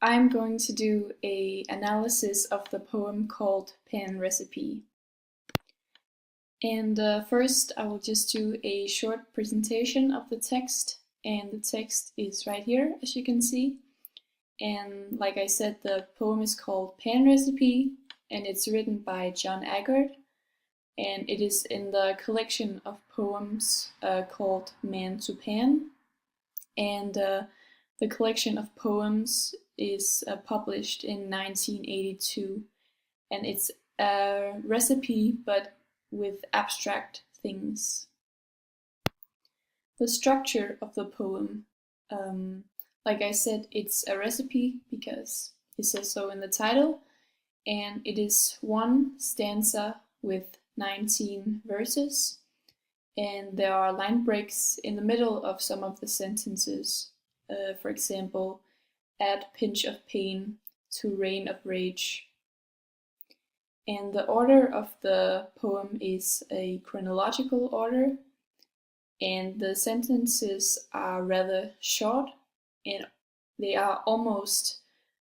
I'm going to do an analysis of the poem called Pan Recipe. And first I will just do a short presentation of the text, and the text is right here, as you can see. And like I said, the poem is called Pan Recipe, and it's written by John Aggart, and it is in the collection of poems called Man to Pan. And the collection of poems is published in 1982, and it's a recipe but with abstract things. The structure of the poem, like I said, it's a recipe because it says so in the title, and it is one stanza with 19 verses, and there are line breaks in the middle of some of the sentences. For example, add pinch of pain to rain of rage. And the order of the poem is a chronological order, and the sentences are rather short, and they are almost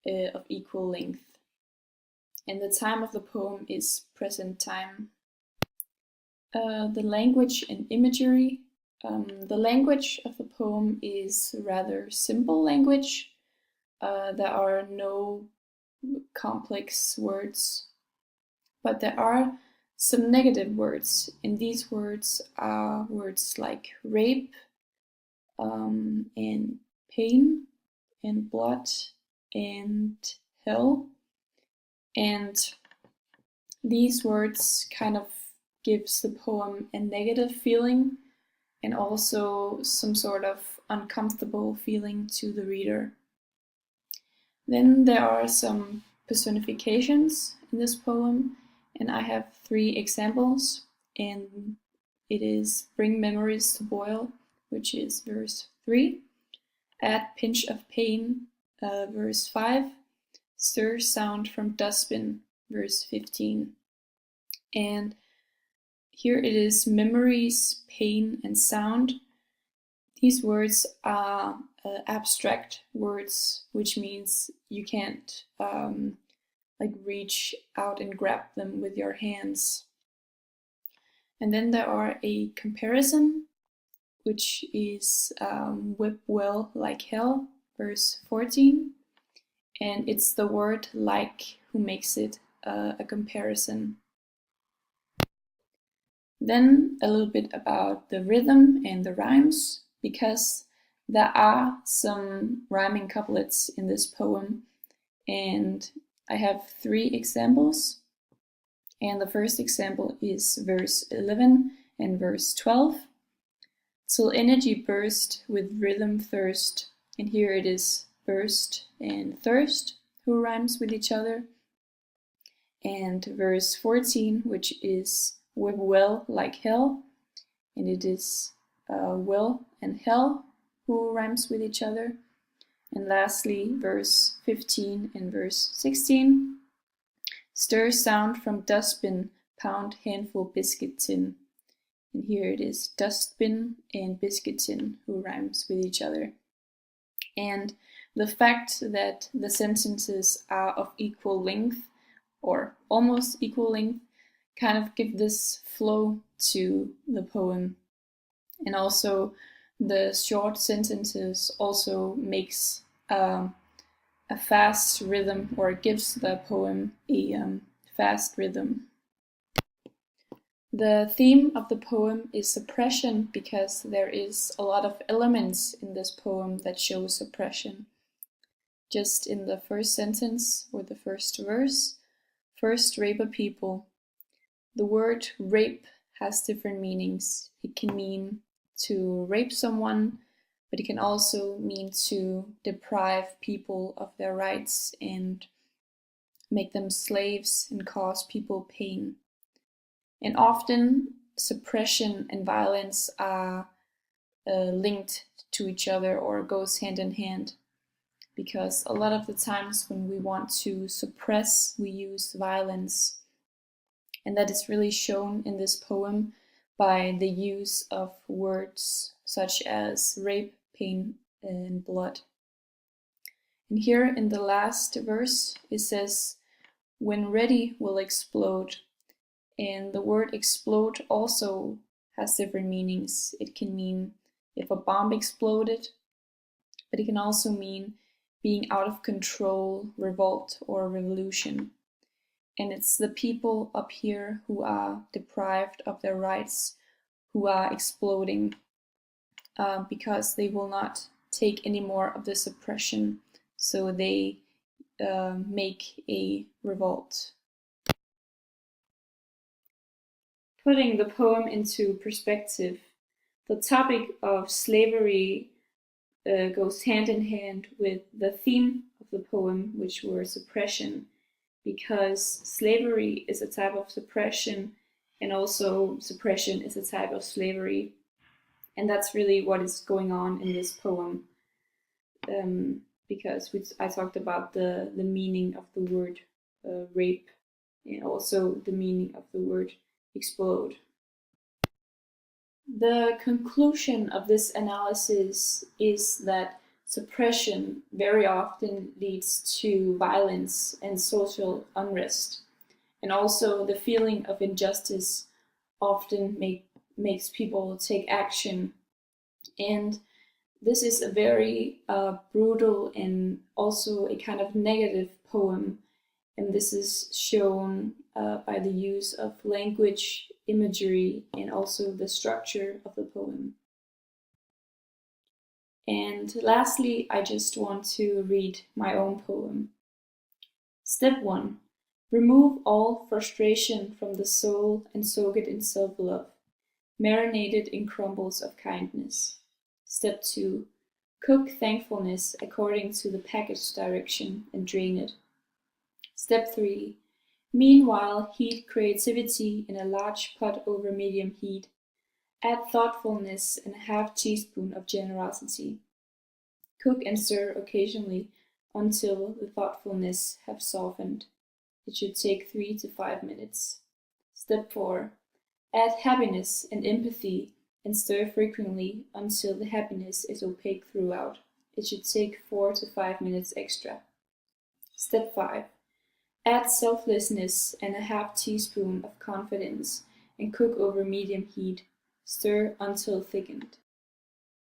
of equal length. And the time of the poem is present time. The language and imagery. The language of the poem is rather simple language. There are no complex words, but there are some negative words, and these words are words like rape, and pain, and blood, and hell. And these words kind of gives the poem a negative feeling and also some sort of uncomfortable feeling to the reader. Then there are some personifications in this poem, and I have 3 examples, and it is bring memories to boil, which is verse 3, add pinch of pain, verse 5, stir sound from dustbin, verse 15. And here it is memories, pain, and sound. These words are abstract words, which means you can't like reach out and grab them with your hands. And then there are a comparison, which is whip well like hell, verse 14. And it's the word like who makes it a comparison. Then a little bit about the rhythm and the rhymes, because there are some rhyming couplets in this poem, and I have 3 examples. And the first example is verse 11 and verse 12. Till energy burst with rhythm thirst, and here it is burst and thirst who rhymes with each other. And verse 14, which is whip well like hell, and it is well and hell who rhymes with each other. And lastly, verse 15 and verse 16, stir sound from dustbin, pound handful biscuit tin. And here it is dustbin and biscuit tin who rhymes with each other. And the fact that the sentences are of equal length, or almost equal length, kind of give this flow to the poem. And also the short sentences also makes a fast rhythm, or gives the poem a fast rhythm. The theme of the poem is suppression, because there is a lot of elements in this poem that show suppression. Just in the first sentence, or the first verse, first rape a people. The word rape has different meanings. It can mean to rape someone, but it can also mean to deprive people of their rights and make them slaves and cause people pain. And often suppression and violence are linked to each other, or goes hand in hand, because a lot of the times when we want to suppress, we use violence. And that is really shown in this poem by the use of words such as rape, pain, and blood. And here in the last verse, it says, when ready will explode. And the word explode also has different meanings. It can mean if a bomb exploded, but it can also mean being out of control, revolt, or revolution. And it's the people up here who are deprived of their rights, who are exploding because they will not take any more of this oppression. So they make a revolt. Putting the poem into perspective, the topic of slavery goes hand in hand with the theme of the poem, which were suppression, because slavery is a type of suppression, and also suppression is a type of slavery. And that's really what is going on in this poem, because I talked about the meaning of the word rape, and also the meaning of the word explode. The conclusion of this analysis is that suppression very often leads to violence and social unrest, and also the feeling of injustice often makes people take action. And this is a very brutal and also a kind of negative poem, and this is shown by the use of language, imagery, and also the structure of the poem. And lastly, I just want to read my own poem. Step 1. Remove all frustration from the soul and soak it in self-love, marinated in crumbles of kindness. Step 2. Cook thankfulness according to the package direction and drain it. Step 3. Meanwhile, heat creativity in a large pot over medium heat. Add thoughtfulness and a half teaspoon of generosity. Cook and stir occasionally until the thoughtfulness have softened. It should take 3 to 5 minutes. Step 4. Add happiness and empathy and stir frequently until the happiness is opaque throughout. It should take 4 to 5 minutes extra. Step 5. Add selflessness and a half teaspoon of confidence and cook over medium heat. Stir until thickened.